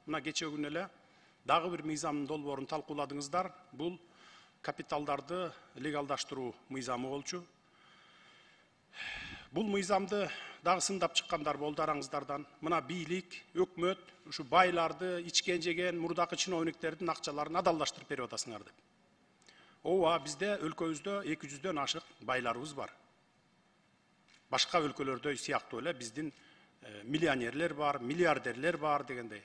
мына кече күнү эле дагы бир мыйзамдын долбоорун талкууладыңыздар. Бул капиталдарды легалдаштыруу мыйзамы болчу. Бул мыйзамды дагы сындап чыккандар болду араңыздардан. Мына бийлик, өкмөт ушу байларды, ичкен жеген мурдакы чиновниктердин акчаларын адалдаштырып берип атасыңар деп. Ооба, бизде өлкөбүздө 200дөн ашык байларыбыз бар. Башка өлкөлөрдө сыяктуу эле биздин миллионерлер бар, миллиардерлер бар дегендей.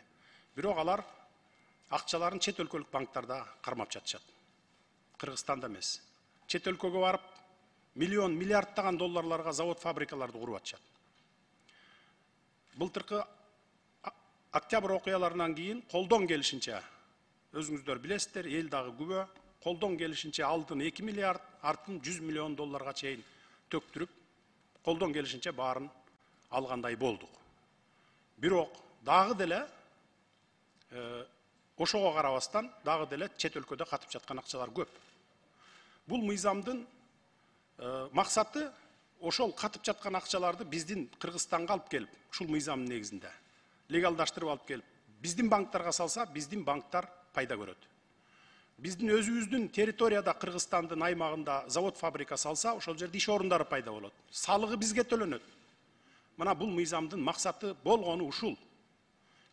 Бирок алар акчаларын чет өлкөлүк банктарда кармап жатышат. Кыргызстанда эмес. Чет өлкөгө барып, миллион, миллиардтаган долларларга завод, фабрикаларды куруп атышат. Былтыркы октябрь окуяларынан кийин колдон келишинче, өзүңүздөр билесиздер, эл дагы күбө, колдон келишинче алдын 2 миллиард, артын 100 миллион долларга чейин төктүрүп, колдон келишинче баарын алгандай болдук. Бирок дагы деле ошого карабастан дагы деле чет өлкөдө катып жаткан акчалар көп. Бул мыйзамдын максаты ошол катып жаткан акчаларды биздин Кыргызстанга алып келип, ушул мыйзамдын негизинде легалдаштырып алып келип, биздин банктарга салса, биздин банктар пайда көрөт. Биздин өзүбүздүн территорияда Кыргызстандын аймагында завод, фабрика салса, ошол жерде иш орундары пайда болот. Салыгы бизге төлөнөт. Мына бул мыйзамдын максаты болгону ушул.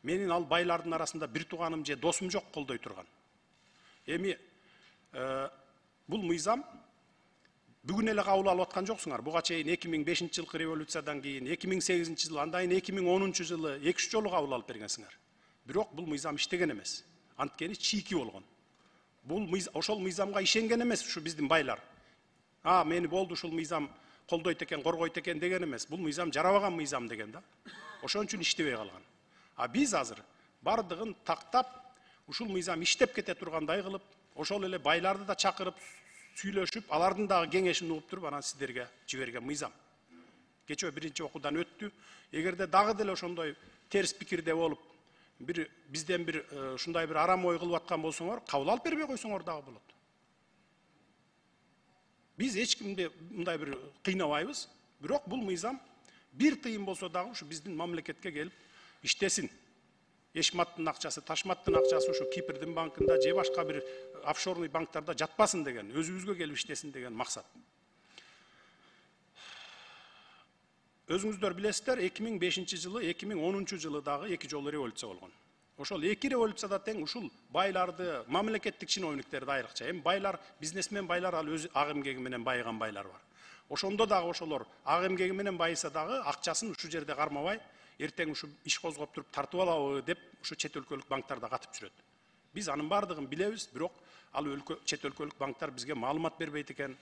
Менин ал байлардын арасында бир тууганым же досум жок колдой турган. Эми бул мыйзам бүгүн эле кабыл алып аткан жоксуңар. Буга чейин 2005-жылкы революциядан кийин, 2008-жылы, андан кийин 2010-жылы 2-3 жолу кабыл алып бергенсиңер. Бирок бул мыйзам иштеген эмес. Анткени чийки болгон. Бул ошол мыйзамга ишенген эмес ушу биздин байлар. Мени болду ушул мыйзам колдойт экен, коргойт экен деген эмес. Бул мыйзам жарабаган мыйзам деген да. Ошон үчүн иштебей калган. Биз азыр бардыгын тактап, ушул мыйзам иштеп кете тургандай кылып, ошол эле байларды да чакырып, сүйлөшүп, алардын дагы кеңешин угуп туруп, анан сиздерге жиберген мыйзам. Кечээ биринчи окуудан өттү. Эгерде дагы деле ошондой терс пикирде болуп, бизден бир ушундай бир арам ой кылып аткан болсоңор, кабыл алып бербей койсоңор дагы болот. Биз эч кимди мындай бир кыйнабайбыз. Бирок бул мыйзам бир тыйын болсо дагы ушу биздин мамлекетке келип иштесин. Эшматтын акчасы, Ташматтын акчасы ушу Кипрдин банкында же башка бир офшорный банктарда жатпасын деген, өзүбүзгө келип иштесин деген максат. Өзүңүздөр билесиздер, 2005-жылы, 2010-жылы дагы 2 жолу революция болгон. Ошол 2 революцияда тең ушул байларды, мамлекеттик чиновниктерди айрыкча, эми байлар, бизнесмен байлар ал өз ак эмгеги менен байыган байлар бар. Ошондо дагы ошолор ак эмгеги менен байыса дагы акчасын ушу жерде кармабай, эртең ушу иш козгоп туруп тартып алабы деп ушу чет өлкөлүк банктарда катып жүрөт. Биз анын бардыгын билебиз, бирок ал чет өлкөлүк банктар бизге маалымат бербейт экен,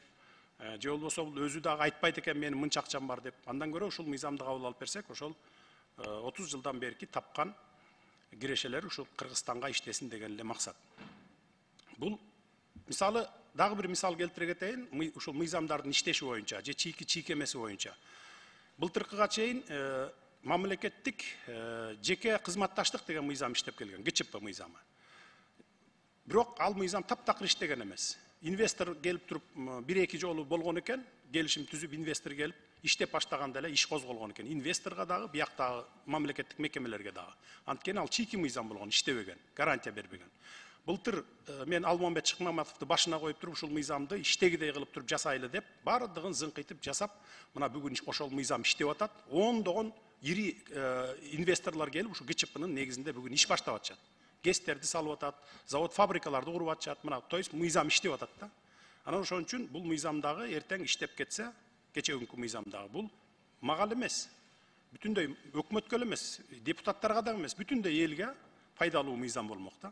же болбосо бул өзү дагы айтпайт экен менин мынча акчам бар деп. Андан көрө ушул мыйзамды кабыл алып берсек, ошол 30 жылдан берки тапкан кирешелер ушул Кыргызстанга иштесин деген эле максат. Бул мисалы дагы бир мисал келтире кетейин, ушул мыйзамдардын иштеши боюнча же чийкемеси боюнча. Былтыркыга чейин мамлекеттик жеке кызматташтык деген мыйзам иштеп келген, ГЧП мыйзамы. Бирок ал мыйзам таптакыр иштеген эмес. Инвестор келип туруп 1-2 жолу болгон экен, келишим түзүп инвестор келип иштеп баштаганда эле иш козголгон экен. Инвесторго дагы, бияктагы мамлекеттик мекемелерге дагы. Анткени ал чийки мыйзам болгон, иштебеген, гарантия бербеген. Былтыр мен Алмамбет Шыкмаматовду башына коюп туруп ушул мыйзамды иштегидей кылып туруп жасайлы деп, бардыгын зыңкыйтып жасап, мына бүгүн ошол мыйзам иштеп атат. Ондогон ири инвесторлор келип ушу ГЧПнын негизинде бүгүн иш баштап атышат. ГЭСтерди салып атат, завод, фабрикаларды куруп атышат. Мына, то есть мыйзам иштеп атат да. Анан ошон үчүн бул мыйзамдагы эртең иштеп кетсе, кечеүнкү мыйзамдагы бул мага эмес, бүтүндөй өкмөткө эмес, депутаттарга да эмес, бүтүндөй элге пайдалуу мыйзам болмок да.